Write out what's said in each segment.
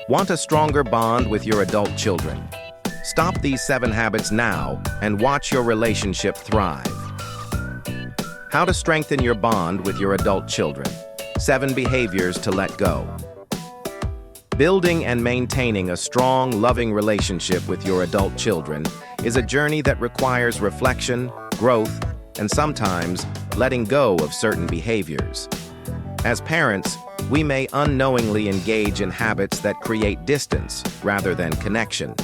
Want a stronger bond with your adult children? Stop these 7 habits now and watch your relationship thrive. How to strengthen your bond with your adult children. 7 behaviors to let go. Building and maintaining a strong, loving relationship with your adult children is a journey that requires reflection, growth, and sometimes letting go of certain behaviors. As parents, we may unknowingly engage in habits that create distance rather than connection.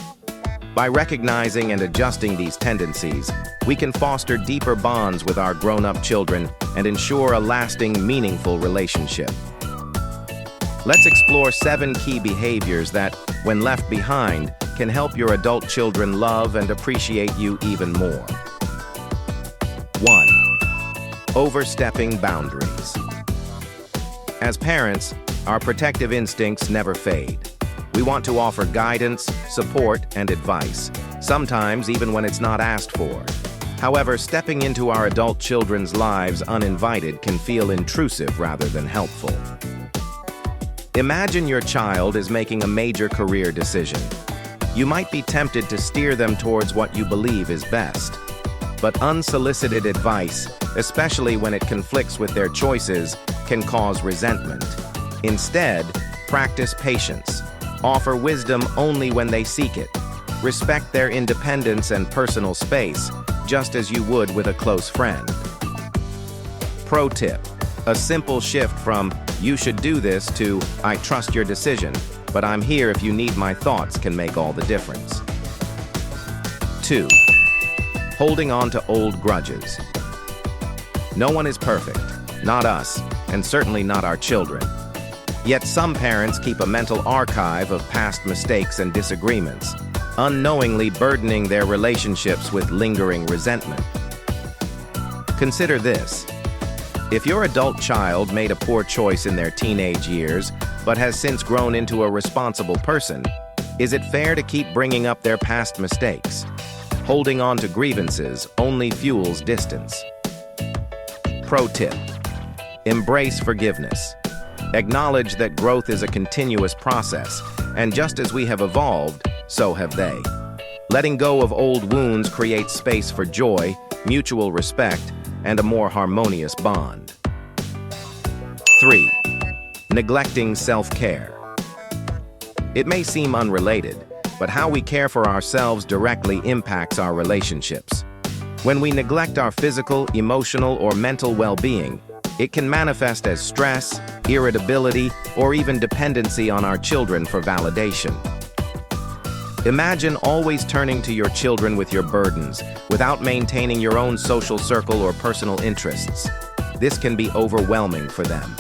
By recognizing and adjusting these tendencies, we can foster deeper bonds with our grown-up children and ensure a lasting, meaningful relationship. Let's explore 7 key behaviors that, when left behind, can help your adult children love and appreciate you even more. 1. Overstepping boundaries. As parents, our protective instincts never fade. We want to offer guidance, support, and advice, sometimes even when it's not asked for. However, stepping into our adult children's lives uninvited can feel intrusive rather than helpful. Imagine your child is making a major career decision. You might be tempted to steer them towards what you believe is best. But unsolicited advice, especially when it conflicts with their choices, can cause resentment. Instead, practice patience. Offer wisdom only when they seek it. Respect their independence and personal space, just as you would with a close friend. Pro tip: a simple shift from "you should do this" to "I trust your decision, but I'm here if you need my thoughts" can make all the difference. 2. Holding on to old grudges. No one is perfect, not us, and certainly not our children. Yet some parents keep a mental archive of past mistakes and disagreements, unknowingly burdening their relationships with lingering resentment. Consider this. If your adult child made a poor choice in their teenage years, but has since grown into a responsible person, is it fair to keep bringing up their past mistakes? Holding on to grievances only fuels distance. Pro tip: embrace forgiveness. Acknowledge that growth is a continuous process, and just as we have evolved, so have they. Letting go of old wounds creates space for joy, mutual respect, and a more harmonious bond. 3. Neglecting self-care. It may seem unrelated, but how we care for ourselves directly impacts our relationships. When we neglect our physical, emotional, or mental well-being, it can manifest as stress, irritability, or even dependency on our children for validation. Imagine always turning to your children with your burdens, without maintaining your own social circle or personal interests. This can be overwhelming for them.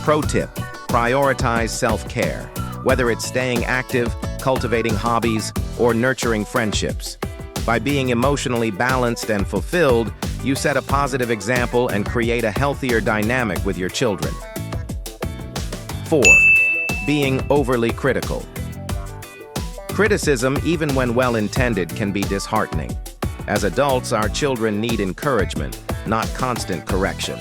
Pro tip: prioritize self-care, whether it's staying active, cultivating hobbies, or nurturing friendships. By being emotionally balanced and fulfilled, you set a positive example and create a healthier dynamic with your children. 4. Being overly critical. Criticism, even when well-intended, can be disheartening. As adults, our children need encouragement, not constant correction.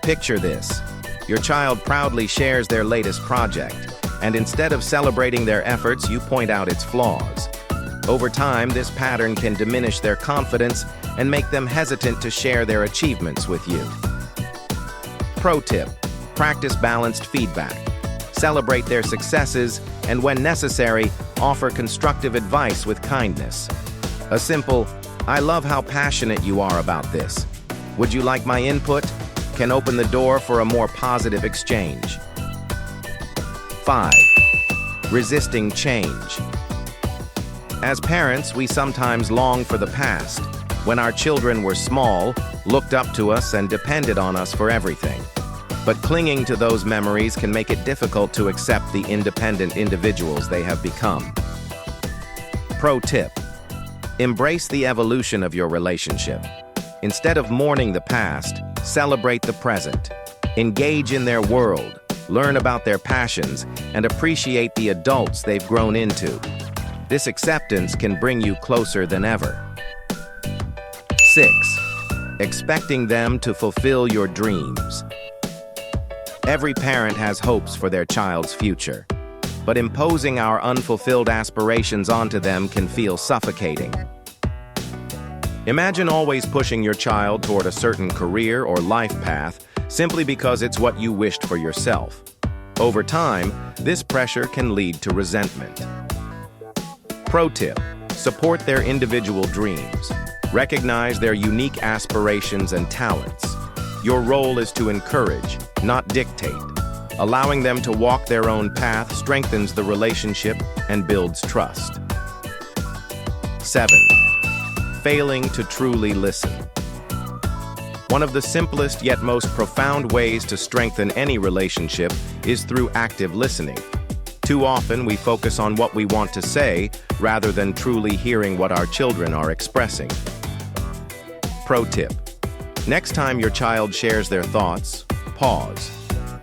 Picture this. Your child proudly shares their latest project, and instead of celebrating their efforts, you point out its flaws. Over time, this pattern can diminish their confidence and make them hesitant to share their achievements with you. Pro tip: practice balanced feedback. Celebrate their successes, and when necessary, offer constructive advice with kindness. A simple, "I love how passionate you are about this. Would you like my input?" can open the door for a more positive exchange. 5. Resisting change. As parents, we sometimes long for the past, when our children were small, looked up to us, and depended on us for everything. But clinging to those memories can make it difficult to accept the independent individuals they have become. Pro tip: embrace the evolution of your relationship. Instead of mourning the past, celebrate the present. Engage in their world, learn about their passions, and appreciate the adults they've grown into. This acceptance can bring you closer than ever. 6. Expecting them to fulfill your dreams. Every parent has hopes for their child's future, but imposing our unfulfilled aspirations onto them can feel suffocating. Imagine always pushing your child toward a certain career or life path simply because it's what you wished for yourself. Over time, this pressure can lead to resentment. Pro tip: support their individual dreams. Recognize their unique aspirations and talents. Your role is to encourage, not dictate. Allowing them to walk their own path strengthens the relationship and builds trust. 7. Failing to truly listen. One of the simplest yet most profound ways to strengthen any relationship is through active listening. Too often we focus on what we want to say rather than truly hearing what our children are expressing. Pro tip: next time your child shares their thoughts, pause.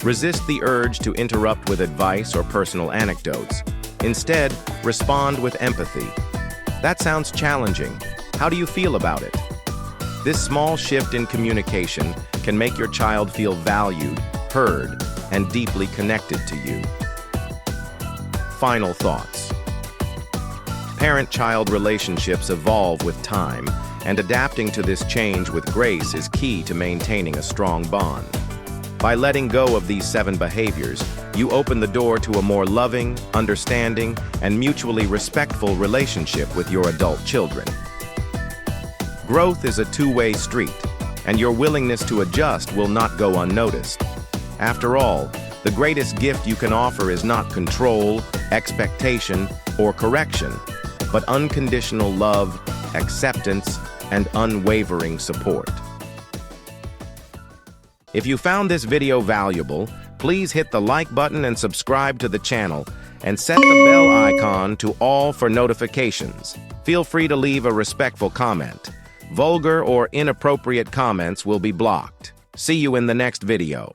Resist the urge to interrupt with advice or personal anecdotes. Instead, respond with empathy. That sounds challenging. How do you feel about it? This small shift in communication can make your child feel valued, heard, and deeply connected to you. Final thoughts. Parent-child relationships evolve with time, and adapting to this change with grace is key to maintaining a strong bond. By letting go of these 7 behaviors, you open the door to a more loving, understanding, and mutually respectful relationship with your adult children. Growth is a two-way street, and your willingness to adjust will not go unnoticed. After all, the greatest gift you can offer is not control, expectation, or correction, but unconditional love, acceptance, and unwavering support. If you found this video valuable, please hit the like button and subscribe to the channel, and set the bell icon to all for notifications. Feel free to leave a respectful comment. Vulgar or inappropriate comments will be blocked. See you in the next video.